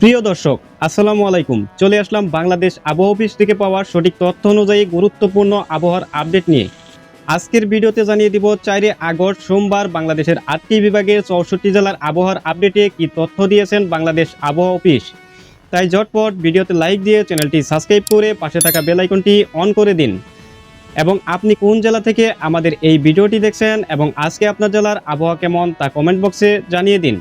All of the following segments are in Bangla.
প্রিয় দর্শক, আসসালামু আলাইকুম। চলে আসলাম বাংলাদেশ আবহাওয়া অফিস থেকে পাওয়া সঠিক তথ্য অনুযায়ী গুরুত্বপূর্ণ আবহাওয়ার আপডেট নিয়ে। আজকের ভিডিওতে জানিয়ে দিব 4 আগস্ট সোমবার বাংলাদেশের 8টি বিভাগের 64 জেলার আবহাওয়ার আপডেটে কি তথ্য দিয়েছেন বাংলাদেশ আবহাওয়া অফিস। তাই ঝটপট ভিডিওতে লাইক দিয়ে চ্যানেলটি সাবস্ক্রাইব করে পাশে থাকা বেল আইকনটি অন করে দিন। এবং আপনি কোন জেলা থেকে আমাদের এই ভিডিওটি দেখছেন এবং আজকে আপনার জেলার আবহাওয়া কেমন তা কমেন্ট বক্সে জানিয়ে দিন।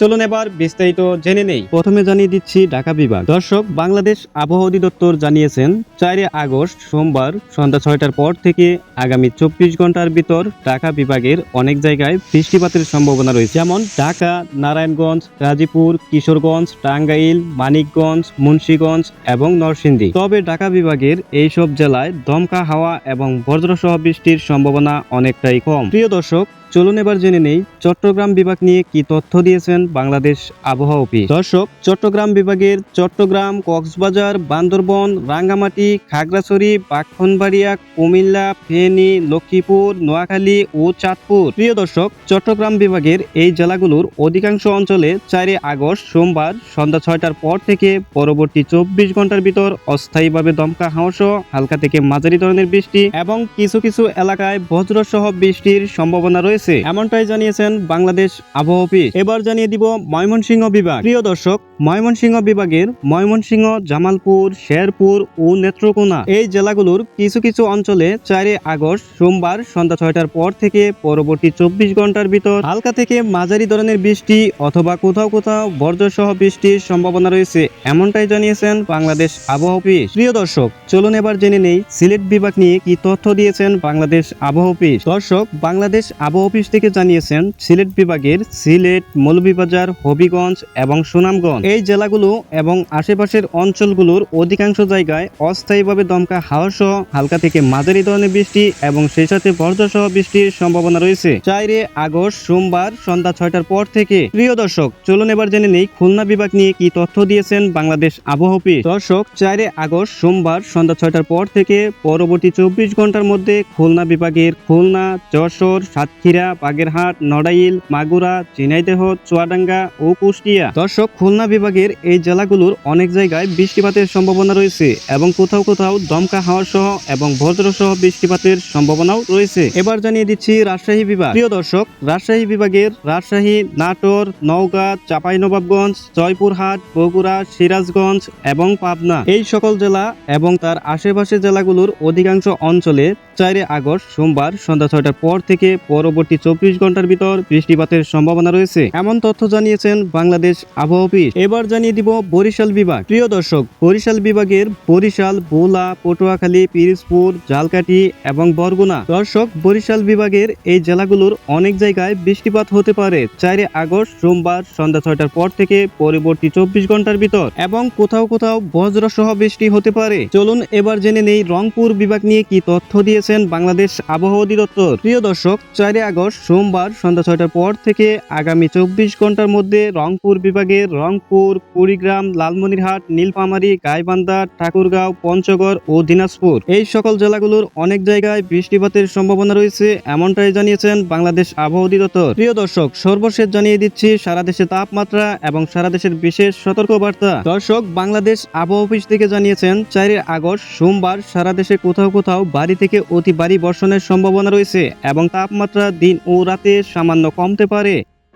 চলুন এবার বিস্তারিত জেনে নেই। প্রথমে জানিয়ে দিচ্ছি ঢাকা বিভাগ। দর্শক, বাংলাদেশ আবহাওয়া অধিদপ্তর জানিয়েছেন 4 আগস্ট সোমবার সন্ধ্যা 6টার পর থেকে আগামী 24 ঘন্টার ভিতর ঢাকা বিভাগের অনেক জায়গায় বৃষ্টিপাতের সম্ভাবনা রয়েছে, যেমন ঢাকা, নারায়ণগঞ্জ, গাজীপুর, কিশোরগঞ্জ, টাঙ্গাইল, মানিকগঞ্জ, মুন্সিগঞ্জ এবং নরসিংদী। তবে ঢাকা বিভাগের এইসব জেলায় দমকা হাওয়া এবং বজ্রসহ বৃষ্টির সম্ভাবনা অনেকটাই কম। প্রিয় দর্শক, চলুন এবার জেনে নেই চট্টগ্রাম বিভাগ নিয়ে কি তথ্য দিয়েছেন বাংলাদেশ আবহাওয়া অফিস। দর্শক, চট্টগ্রাম বিভাগের চট্টগ্রাম, কক্সবাজার, বান্দরবন, রাঙ্গামাটি, খাগড়াছড়ি, ব্রাহ্মণবাড়িয়া, কুমিল্লা, ফেনী, লক্ষ্মীপুর, নোয়াখালী ও চাঁদপুর। প্রিয় দর্শক, চট্টগ্রাম বিভাগের এই জেলাগুলোর অধিকাংশ অঞ্চলে 4 আগস্ট সোমবার সন্ধ্যা 6টার পর থেকে পরবর্তী 24 ঘন্টার ভিতর অস্থায়ীভাবে দমকা হাওয়া সহ হালকা থেকে মাঝারি ধরনের বৃষ্টি এবং কিছু কিছু এলাকায় বজ্রসহ বৃষ্টির সম্ভাবনা রয়েছে, এমনটাই জানিয়েছেন বাংলাদেশ আবহাওয়া অফিস। এবার জানিয়ে দিব ময়মনসিংহ বিভাগ। প্রিয় দর্শক, ময়মনসিংহ বিভাগের ময়মনসিংহ, জামালপুর, শেরপুর ও নেত্রকোনা এই জেলাগুলোর কিছু কিছু অঞ্চলে 4 আগস্ট সোমবার সন্ধ্যা 6টার পর থেকে পরবর্তী 24 ঘন্টার ভিতর হালকা থেকে মাঝারি ধরনের বৃষ্টি অথবা কোথাও কোথাও বজ্রসহ বৃষ্টির সম্ভাবনা রয়েছে, এমনটাই জানিয়েছেন বাংলাদেশ আবহাওয়া অফিস। প্রিয় দর্শক, চলুন এবার জেনে নেই সিলেট বিভাগ নিয়ে কি তথ্য দিয়েছেন বাংলাদেশ আবহাওয়া অফিস। দর্শক, বাংলাদেশ আবহাওয়া অফিস থেকে জানিয়েছেন সিলেট বিভাগের সিলেট, মৌলভীবাজার, হবিগঞ্জ এবং সুনামগঞ্জ এই জেলাগুলো এবং আশেপাশের অঞ্চলগুলোর অধিকাংশ জায়গায় অস্থায়ীভাবে দমকা হাওয়া সহ হালকা থেকে মাঝারি ধরনের বৃষ্টি এবং সেই সাথে বজ্রসহ বৃষ্টির সম্ভাবনা রয়েছে 4 আগস্ট সোমবার সন্ধ্যা 6টার পর থেকে। প্রিয় দর্শক, চলুন এবার জেনে নেই খুলনা বিভাগ নিয়ে কি তথ্য দিয়েছেন বাংলাদেশ আবহাওয়া অফিস। দর্শক, 4 আগস্ট সোমবার সন্ধ্যা 6টার পর থেকে পরবর্তী 24 ঘন্টার মধ্যে খুলনা বিভাগের খুলনা, যশোর, সাতক্ষীরা, বাগেরহাট, নড়াইল, মাগুরা, ঝিনাইদহ, চুয়াডাঙ্গা ও কুষ্টিয়া। দর্শক, খুলনা বিভাগের এই জেলাগুলোর অনেক জায়গায় বৃষ্টিপাতের সম্ভাবনা রয়েছে এবং কোথাও কোথাও দমকা হাওয়া সহ এবং বজ্রসহ বৃষ্টিপাতের সম্ভাবনাও রয়েছে। এবার জানিয়ে দিচ্ছি রাজশাহী বিভাগ। প্রিয় দর্শক, রাজশাহী বিভাগের রাজশাহী, নাটোর, নওগাঁ, চাঁপাইনবাবগঞ্জ, জয়পুরহাট, বগুড়া, সিরাজগঞ্জ এবং পাবনা এই সকল জেলা এবং তার আশেপাশের জেলাগুলোর অধিকাংশ অঞ্চলে 4 আগস্ট সোমবার সন্ধ্যা 6টার পর থেকে পরবর্তী 24 ঘন্টার ভিতর বৃষ্টিপাতের সম্ভাবনা রয়েছে, এমন তথ্য জানিয়েছেন বাংলাদেশ আবহাওয়া অফিস। এবার জানিয়ে দিব বরিশাল বিভাগ। প্রিয় দর্শক, বরিশাল বিভাগের বরিশাল, ভোলা, পটুয়াখালী, পিরোজপুর, ঝালকাঠি এবং বরগুনা। দর্শক, বরিশাল বিভাগের এই জেলাগুলোর অনেক জায়গায় বৃষ্টিপাত হতে পারে 4 আগস্ট সোমবার সন্ধ্যা 6টার পর থেকে পরবর্তী 24 ঘন্টার ভিতর এবং কোথাও কোথাও বজ্রসহ বৃষ্টি হতে পারে। চলুন এবার জেনে নেই রংপুর বিভাগ নিয়ে কি তথ্য দিয়েছেন বাংলাদেশ আবহাওয়া অধিদপ্তর। প্রিয় দর্শক, 4 আগস্ট সোমবার সন্ধ্যা 6টার পর থেকে আগামী 24 ঘন্টার মধ্যে রংপুর বিভাগের রংপুর, কুড়িগ্রাম, লালমনিরহাট, নীলফামারী, গাইবান্ধা, ঠাকুরগাঁও, পঞ্চগড় ও দিনাজপুর এই সকল জেলাগুলোর অনেক জায়গায় বৃষ্টিপাতের সম্ভাবনা রয়েছে, এমনটাই জানিয়েছেন বাংলাদেশ আবহাওয়া অধিদপ্তর। প্রিয় দর্শক, সর্বশেষ জানিয়ে দিচ্ছি সারা দেশে তাপমাত্রা এবং সারা দেশের বিশেষ সতর্কবার্তা। দর্শক, বাংলাদেশ আবহাওয়া অফিস থেকে জানিয়েছেন 4 আগস্ট সোমবার সারা দেশে কোথাও কোথাও ভারী থেকে অতি ভারী বর্ষণের সম্ভাবনা রয়েছে এবং তাপমাত্রা দিন ও রাতে সামান্য কমতে পারে।